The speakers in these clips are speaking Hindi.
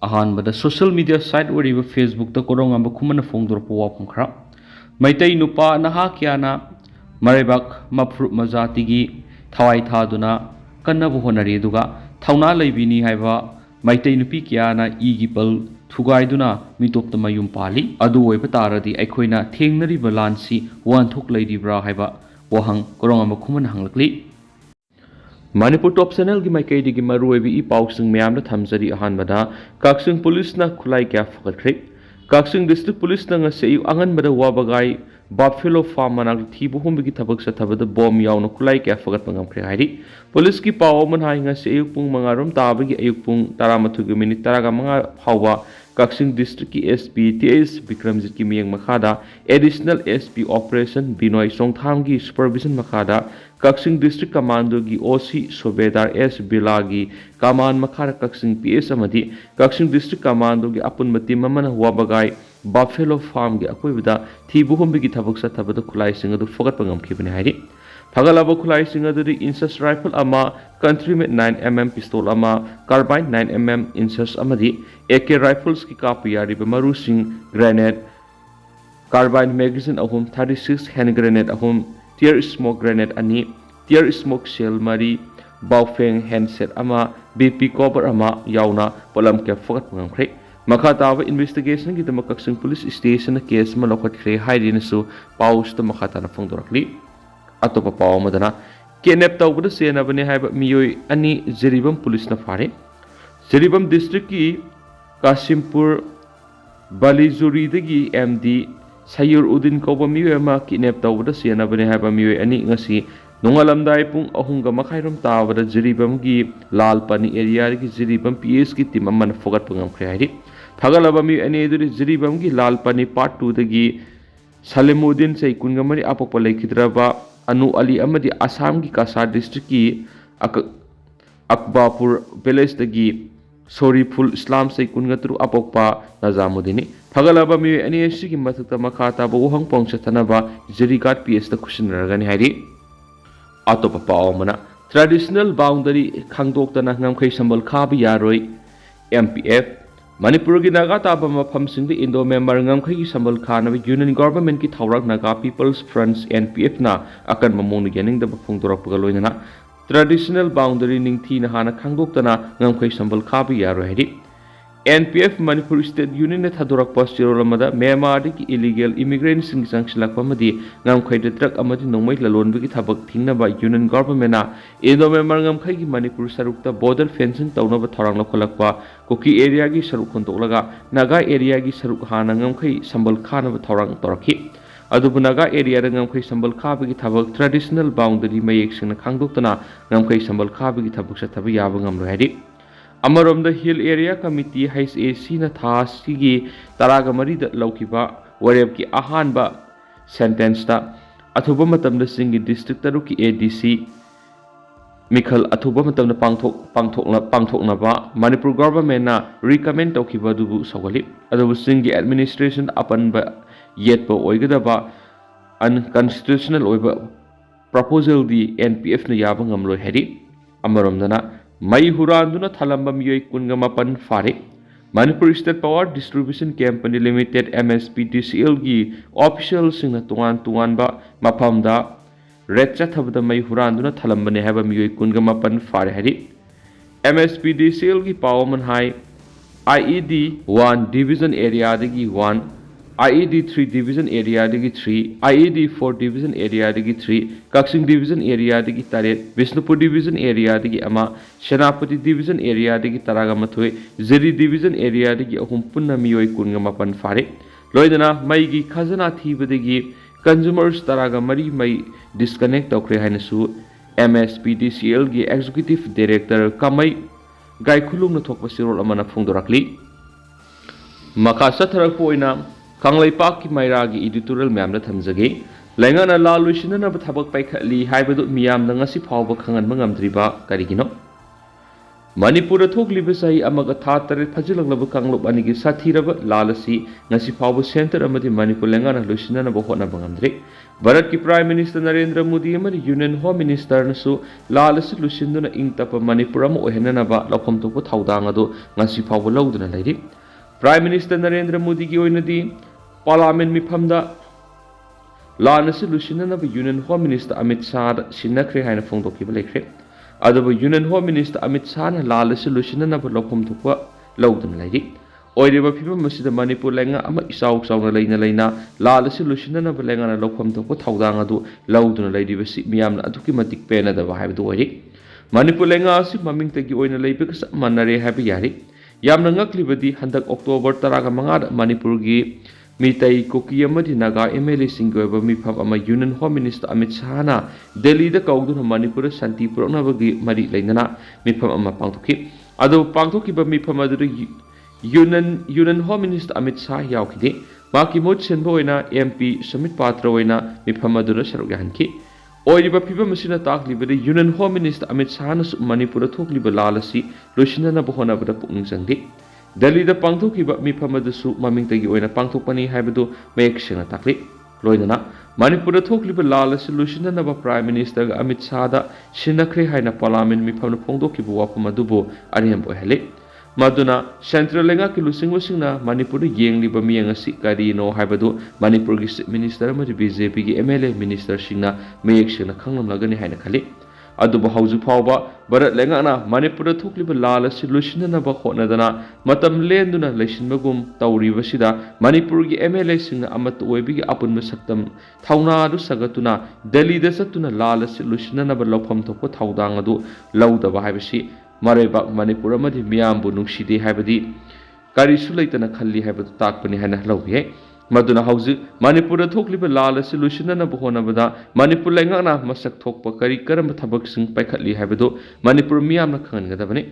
अहानबद सोशल मीडिया साइट ओरिब फेसबुक ता कोरोंगांबा खुमन फोंदोरप वाफम खरा मैतै नुपा नहा क्याना मरेबाक मफ्रुप मजातिगी थवाई थादुना कन्नबु होनरी दुगा थौना लैबिनी हाइबा मैतै नुपी क्याना इगी पल थुगाइदुना मितोप्त मयुम पाली अदु ओइबा तारदी अखोइना थेंगनरिबा लानसी वानथोक लैदिब्रा हाइबा वहंग कोरोंगांबा खुमन हंगलकली मणिपुर टॉप चैनल की माइकई की मरुएबी ई पाउसिंग म्याम थमजरी अहानबदा काक्सिंग पुलिस खुलाई क्या फगट्रे Kakching district police ngase anganbada wabagai buffalo farm manak thibu humbi thabak sa thabada bom yauna khulai kya fagat pangam khre hairi police ki paw man hai ngase ayuk pung mangarum tabagi ayuk pung 12 minute taraga manga hawa Kakching district की एसपी टीएस विक्रमजीत की मियंग मखादा additional SP operation Binoy Songtham की सुपरविजन मखादा काक्सिंग डिस्ट्रिक्ट कमांडो की ओसी सुबेदार एस बिला की कमान मखादा काक्सिंग पीएस अमदी काक्सिंग डिस्ट्रिक्ट कमांडो की अपुन मती ममन हुआ बगाई बफेलो फार्म की अकोइबदा थीबुहुंबी की थबक सथबद खुलाई सिंग अदु फगत पंगम खिबने हाइरि फगलाब खुलाई सिंग अदु इंसस राइफल अमा कंट्री में 9mm पिस्तौल अमा कार्बाइन 9mm इंसस अमदी AK राइफल्स की कापी यारिब मरु सिंग ग्रेनेड कार्बाइन मैगजीन अहुम 36 हैंड ग्रेनेड अहुम टियर स्मोक ग्रेनेड अनि टियर स्मोक सेल मरी बाउफेंग हैंडसेट अमा BP कवर अमा याउना पोलम के फगत पंगमख्रे मखा ताब इन्वेस्टिगेशन की दम काक्सिंग पुलिस स्टेशन केस में लखटख्रे हाइरिनसु पाउस त मखा ताना फोंदोरखली अतोप पाव मदना केनेप तौबद सेनबने हाइब मियोय अनि जरीबम पुलिस न फारे जरीबम डिस्ट्रिक्ट की कासिमपुर बालीजुरीदगी MD सयुर उद्दीन कौब मियोयमा किडनैप तौबद सेनबने हाइब मियोय अनि ngasi नोंगालमदाय पुंग अहुंगा मखाइरम ताबद जरीबम की लाल पानी एरिया की जरीबम PS की टीम अमन फोगत पंगमख्रे हाइरि फगलबा मियोय अनि एदुरी जरीबम की लाल पानी पार्ट 2 दगी सलेमुद्दीन से कुनगमरी अपोप लेखिद्रबा अनु अली अमदी असम की कासा डिस्ट्रिक्ट की अकबापुर विलेज दगी सोरीफुल इस्लाम से कुनगत्रु अपोपा नजामुद्दीन फगलबा मियोय अनि एसी की मथक मखाता बहुहंग पोंगसतनबा जरीगाट PS the खुशिनरगनि हाइरि Atop पावमना traditional boundary खांगदोक्तना ngमखै संबल खाब यारोय MPF मणिपुर की नागा ताब मफम सिंह इंडो मेंबर ngमखै की संबल खानब यूनियन गवर्नमेंट की थौरक नागा पीपल्स फ्रंट्स NPF ना अकन ममोंग गेनिंग द फोंदोरकपग लोइना ट्रेडिशनल बाउंड्री निंगथी नहाना खांगदोक्तना ngमखै संबल खाब यारोय हाइरि NPF मणिपुर स्टेट यूनियन ने थदोरकप सिरोलमदा म्यांमार की इलीगल इमिग्रेंट सिंग संगसिलकपमदी ngमखै ट्रक अमदी नोंमै ललोनबगी थबक थिंगनबा यूनियन गवर्नमेंट ना इंडो मेंबर ngमखै की मणिपुर सरुकता बॉर्डर फेंसिंग तौनब थौरांग लखलकपा कुकी एरिया की सरुक खंतोलगा नागा एरिया की सरुक हाना ngमखै संबल खानब थौरांग तोरखि अदुबु नागा एरिया ngमखै संबल खाबगी थबक ट्रेडिशनल बाउंड्री मयेक सिंग खांगदोक्तना ngमखै संबल खाबगी थबक सथब याब ngमलो हाइरि अमरोम हिल एरिया कमिटी HAC न थासी तराग मरी लौकिबा वरेब की अहानबा सेंटेंस अथुब मतम सिंगी डिस्ट्रिक्ट तरुक की ADC मिखल अथुब मतम पांथोकनबा मणिपुर गवर्नमेंट रिकमेंड तौखिबा दुबु सौगली अदुबु सिंगी एडमिनिस्ट्रेशन अपनबा येतबा ओइगदबा अनकॉन्स्टिट्यूशनल ओइबा प्रपोजल दी NPF न याब ngमलो हेरि अमरोमदना मई हुरांदुना थलंबा मियोय कुनगमापन फारे Manipur state power distribution company limited MSPDCL की ऑफिशियल सिंह तुआन तुआनबा मफमदा रेड चथबदा मई हुरांदुना थलंबने हैबा मियोय कुनगमापन फारे हरि MSPDCL की पावमन हाई IED 1 डिवीजन एरिया दगी 1 IED 3 डिवीजन एरिया दगी 3 IED 4 डिवीजन एरिया दगी 3 काक्सिंग डिवीजन एरिया दगी 3 विष्णुपुर डिवीजन एरिया दगी अमा सेनापति डिवीजन एरिया दगी तरागा मथोय जरी डिवीजन एरिया दगी अहुम पुन्ना मियोय कुनगमापन फारे लोइदना मई की खजना थीबदगी कंज्यूमर्स तरागा मरी मई डिस्कनेक्ट तौखरे हाइनसु MSPDCL की एग्जीक्यूटिव डायरेक्टर कमई गायखुलुंग थोकप सिरोल अमना फोंदोरखली मखा सथरक पोइना कांगलैपाक की मैरा की एडिटोरियल मैम थमजगे लैंगना लालुसिनब थबक पाइखली हाइबदु मियाम ngasi फावब खंगन मंगमद्रिबा करिगिनो मणिपुर थोकलिब सही अमग था तरे फजिलगलब कांगलोप अनिगी साथीरब लालसी ngasi फावब सेंटर अमदि मणिपुर लैंगना लुसिनब होना बंगमद्रि भारत की prime minister Narendra Modi union home minister नसु लाल से लुसिंदुना इंग तप मणिपुर अमा ओहेननबा लौफम थोप थौदांग अदु ngasi फावबो लौदुना लेरि प्राइम मिनिस्टर नरेंद्र मोदी की ओइनदि पार्लियामेंट मिफमदा लाल से लुसिंदनब union home minister Amit Shah सिन्नख्रे हाइन फोंदोकिबा लेख्रे अदब union home minister Amit Shah लाल से लुसिंदनब लौफम थोप लौदुना लेरि ओइरेबा फिबम मसिदा मणिपुर लेंगा अमा इसाउ साउना लेना लाल से लुसिननब लेंगा लौफम थोप थौदांग अदु लौदुना लेरिबसि मियामना अदुकि मतिक पेनदबा हाइबदु ओइरि मणिपुर लेंगा असि ममिंगतगी ओइना लेबिक मनरे हाइब यारि यामना ngakliबदि हंदक अक्टोबर 15 मणिपुर की मितई कुकी अमदि नागा एमएलए सिंग ओइबा मिफम अमा यूनियन होम मिनिस्टर अमित शाहना दिल्ली द कौदुना मणिपुर शांति पुरनबगी मरि लेना मिफम अमा पांगथोखि अदु पांगथोखिबा मिफम अदु union home minister Amit Shah यावखिदे माकी मोट सेनबो ओइना एमपी समित पात्र ओइना मिफम अदुना सरुक याहनखि ओइरिबा फिबम मसिना ताकलिबदे union home minister Amit Shah नसु मणिपुर थोकलिबा लालसी लोसिनना बहोनाबदा पुंग संगदे दिल्ली द पांगथोखिबा मिफम अदुसु ममिंगतगी ओइना पांगथोकपनि हाइबदु मयेक सेंगा ताकलि लोइदना मणिपुर थोकलिबा लालसी लोसिनना प्राइम मिनिस्टर अमित शाह दा सिनख्रे हाइना पार्लियामेंट मिफम फोंदोखिबा वाफम अदुबो अरिहम ओइहले मदुना सेंट्रल लेंगा की लुसिंगसिंगना मणिपुर येंगलिबा मियंग असि करिनो हाइबदु मणिपुर की मिनिस्टर अमदि बीजेपी की एमएलए मिनिस्टर सिंगना मयेक सेंगना खंगलमलगनि हाइना खलि अदुबो हौजु फावबा भारत लेंगाना मणिपुर थोकलिबा लाल असि लुसिननबा होनदना मतम लेंदुना लेसिनबगुम तौरिबसिदा मणिपुर की एमएलए सिंगना अमत ओइबिगी अपुनबा सक्तम थौनादु सगतुना दिल्ली द सतुना लाल असि लुसिननबा लौफम थोपो थौदांग अदु लौदबा हाइबसि मरेबाक मणिपुर अमदि मियामबु नुंगसिदे हाइबदि करिसु लैतना खल्ली हाइबदु ताकपनि हाइना लौबिये मदुना हौजि मणिपुर थोकलिबा लाल असि लुसिननबा होनबदा मणिपुर लेंगाना मसक थोकपा करि करम थबकसिंग पाइखटली हाइबदु Manipur मियामना खंगनगदबनि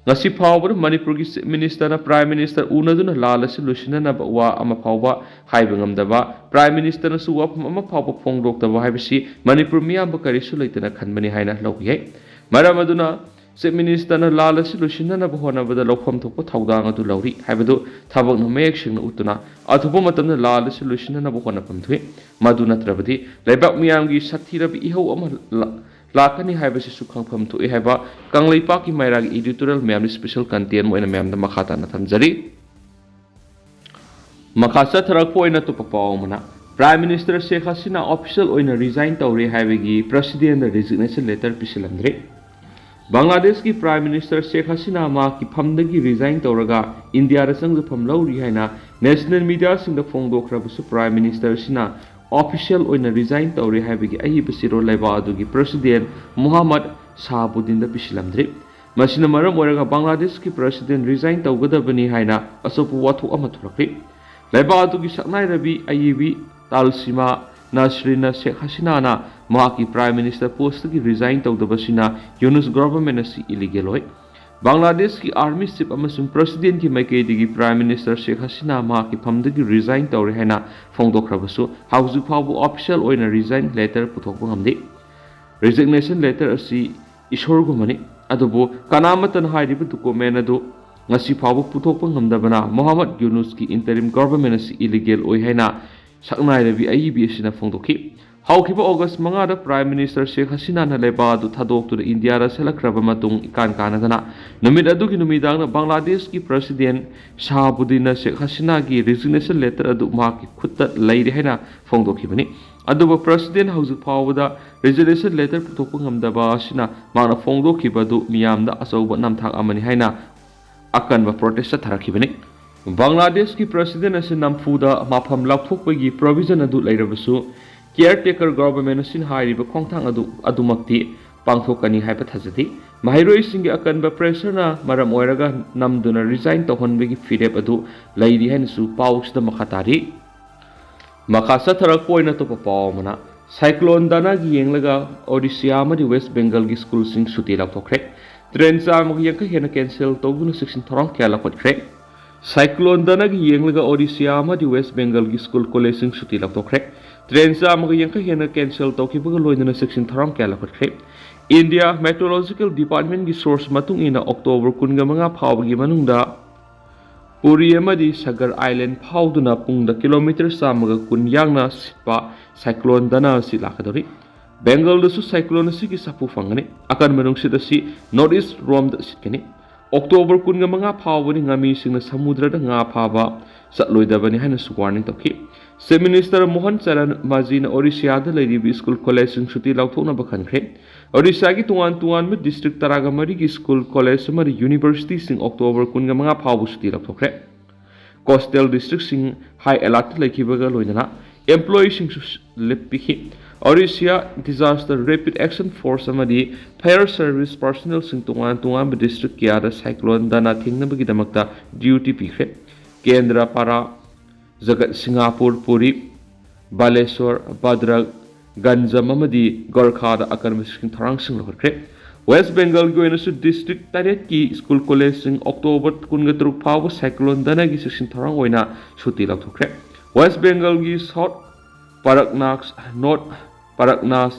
ngasi phawbur manipur gi minister na prime minister unaduna lal asi lusinana ba wa ama phawba haibangam daba prime minister na su wa ama phawba phongdok daba haibisi manipur miyam ba kari su leitana khanbani haina logi maramaduna se minister na lal asi lusinana ba hona ba da lokham thokpa thawdang adu lawri haibadu thabak no mek sing utuna athupa matamna lal asi lusinana ba hona pamthui maduna trabadi leibak miyam gi sathira bi iho ama लाकनी हाइबसे सुखंगफम थुए हाइबा कंगलेपा की मैराग एडिटोरियल मैम स्पेशल कंटेंट मोइना मैम द मखाता न थमजरी मखासा थरक पोइना तो पपावमना prime minister Sheikh Hasina official ओइना रिजाइन तौरे हाइबगी प्रेसिडेंट रेजिग्नेशन लेटर पिसिलंद्रे बांग्लादेश की प्राइम मिनिस्टर शेख हसीना मा की फमदगी रिजाइन तौरगा इंडिया रा संग फम लौरी हाइना नेशनल मीडिया सिंग द फोंगदोखरबसु प्राइम मिनिस्टर सिना ऑफिशियल ओइना रिजाइन तौरे हाइबगी अहिब सिरो लेबा अदुगी प्रेसिडेंट मोहम्मद शाहबुद्दीन द पिसिलमद्रि मसिना मरम ओरगा बांग्लादेश की प्रेसिडेंट रिजाइन तौगदबनी हाइना असोपु वाथु अमा थुरखरि लेबा अदुगी सकनाय रबी अहिबी तालसीमा नसरीना शेख हसीना ना माकी प्राइम मिनिस्टर पोस्ट की रिजाइन तौदबसिना यूनुस गवर्नमेंट असि इलीगल होय बांग्लादेश की आर्मी चीफ अमसुम प्रेसिडेंट की माइकेदिगी प्राइम मिनिस्टर शेख हसीना माकी फमदगी रिजाइन तौरे हैना फोंदोखरबसु हाउजु फावबु ऑफिशियल ओइना रिजाइन लेटर पुथोकबो हमदे रेजिग्नेशन लेटर असि इशोरगुमनि अदुबो कनामतन हाइरिबु डॉक्यूमेंट अदु ngasi फावबु पुथोकबो हमदबना मोहम्मद यूनुस की इंटरिम गवर्नमेंट असि इलीगल ओइ हैना सकनाय रबि आईबी असिना फोंदोखि हौखिबा अगस्त 5 the prime minister Sheikh Hasina ना लेबा दु थादोक तु इंडिया रा सेलखरबा मतुंग इकान कानदना नुमित अदुगी नुमिदांग ना बांग्लादेश की प्रेसिडेंट शाहबुद्दीन शेख हसीना की रेजिग्नेशन लेटर अदु मा की खुत्त लैरे हैना फोंदोखिबनि अदुबा प्रेसिडेंट हौजु फावदा रेजिग्नेशन लेटर पुथोकप ngamdaba asina माना फोंदोखिबा दु मियामदा असौबा नामथाक अमनि हैना अकनबा प्रोटेस्ट थारखिबनि बांग्लादेश की प्रेसिडेंट असे नमफुदा माफम लाथोकपगी प्रोविजन अदु लैरबसु केयरटेकर गवर्नमेंट असिन हाइरिबा खोंथांग अदुमक्ति पांथोकनी हाइबा थाजदि माहिरोइसिंग अकनबा प्रेशरना मरम ओइरगा नमदुना रिजाइन तोहनबगी फिरेप अदु लैरि हैनसु पाउसदा मखातारि मखासा थरक पोइना तो पावमना साइक्लोन दाना गी येंगलगा ओडिशा अमदि वेस्ट बेंगल की स्कूल सिंग सुति लाथोखरे ट्रेन चामग यंका हेना कैंसिल तौदुना सेक्शन थरंग क्या लाखोखरे साइक्लोन दाना गी येंगलगा ओडिशा अमदि वेस्ट बेंगल की स्कूल कॉलेज सिंग सुति लाथोखरे ट्रेन चामग यंका हेना कैंसिल तौखिबगा लोइदना सेक्शन थरंग क्या लाखोखरे इंडिया मेट्रोलॉजिकल डिपार्टमेंट की सोर्स मतुंग इना October 15 फावगी मनुंगदा Puri amadi Sagar Island fauduna pungda kilometer samaga kun yangna sitpa cyclone dana si lakadori. Bengal dasu cyclone si ki sapu fangani akan menung sida si northeast rom da sitkani. October kun nga mga phawani ngami singna samudra da nga phaba satloidabani hana su warning toki. Se Minister Mohan Charan Majina Orissa da lady school college sing suti lauthona bakhankhre. Orissa ki tuan me district Taragamari ki school college mari university sing October kun nga mga phawu suti lauthokre. Coastal district sing high alert laikhibaga loinana employee sing leppi Orissa Disaster Rapid Action Force amadi Fire Service personnel sing tuan me district kiada cyclone dana thingnabagi damakta duty pikhe. Kendra para Jagat Singapore Puri Baleswar Badrag Ganjam amadi Gorkha da akan miskin tharang sing lokre. West Bengal goinasu district taret ki school college sing October kunga truk phaw cyclone dana gi section tharang oina suti lathokre. West Bengal gi South Paraknas North Paraknas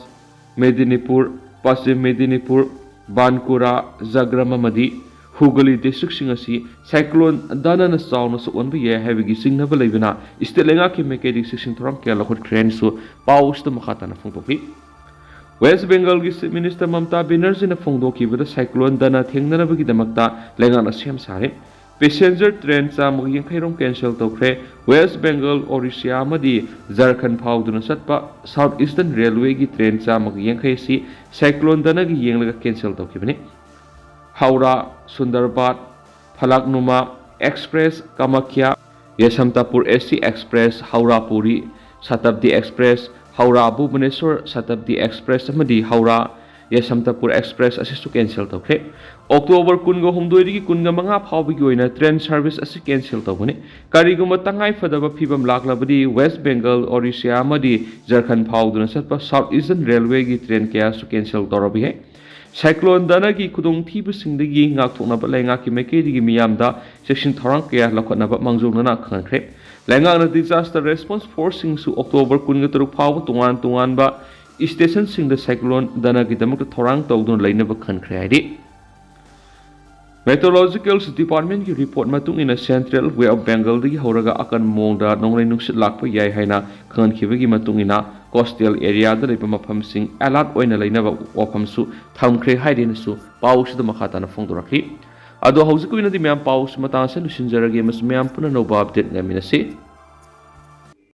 Medinipur Pasim Medinipur Bankura Zagram amadi Hugli district sing asi cyclone dana na sauna su onbi ye heavy sing na balibina istelenga ki mekedi section tharang ke lakhot train su paus ta makhata na phongtoki. West Bengal gi Minister Mamta Banerjee na phongdoki bada cyclone dana thengnana bagi damakta lengana sem sare passenger train cha magi khairong cancel tokre. West Bengal Orissa amadi Jharkhand phauduna satpa South Eastern Railway gi train cha magi khai si cyclone dana gi yenglaga cancel tokibani. Haura Sundarbat Falaknuma Express Kamakhya Yeshamtapur SC Express Haura Puri Shatabdi Express Haura Bhubaneswar Shatabdi Express amadi Haura Yeshamtapur Express asisu cancel tokre. October kunga humdoirigi kunga manga phawbigi oina train service asi cancel tobani. Kariguma tangai fadaba phibam laklabadi West Bengal Orissa amadi Jharkhand phawduna satpa South Eastern Railway gi train kaya su cancel torobi hai. Cyclone dana ki kudong thiba singdagi ngakthokna ba lenga ki mekedi miyamda section tharang kaya lakhotna ba mangjongna khangkhre. Lenga na disaster response force sing su October kunga turuk phaw tungan ba station sing the cyclone dana ki damak thorang tawdun laina ba khankhre ai. Meteorological Department ki report matung ina Central Way of Bengal dagi horaga akan mongda nonglai nungsit lakpa yai haina khankhibagi matung ina coastal area da leipa mafam sing alert oina laina ba wafam su thamkhre haidin su paus da makhata na phongdorakhi. Ado hausiku ina di myam paus mata sa lusinjarage mas myam puna no ba update ngaminase.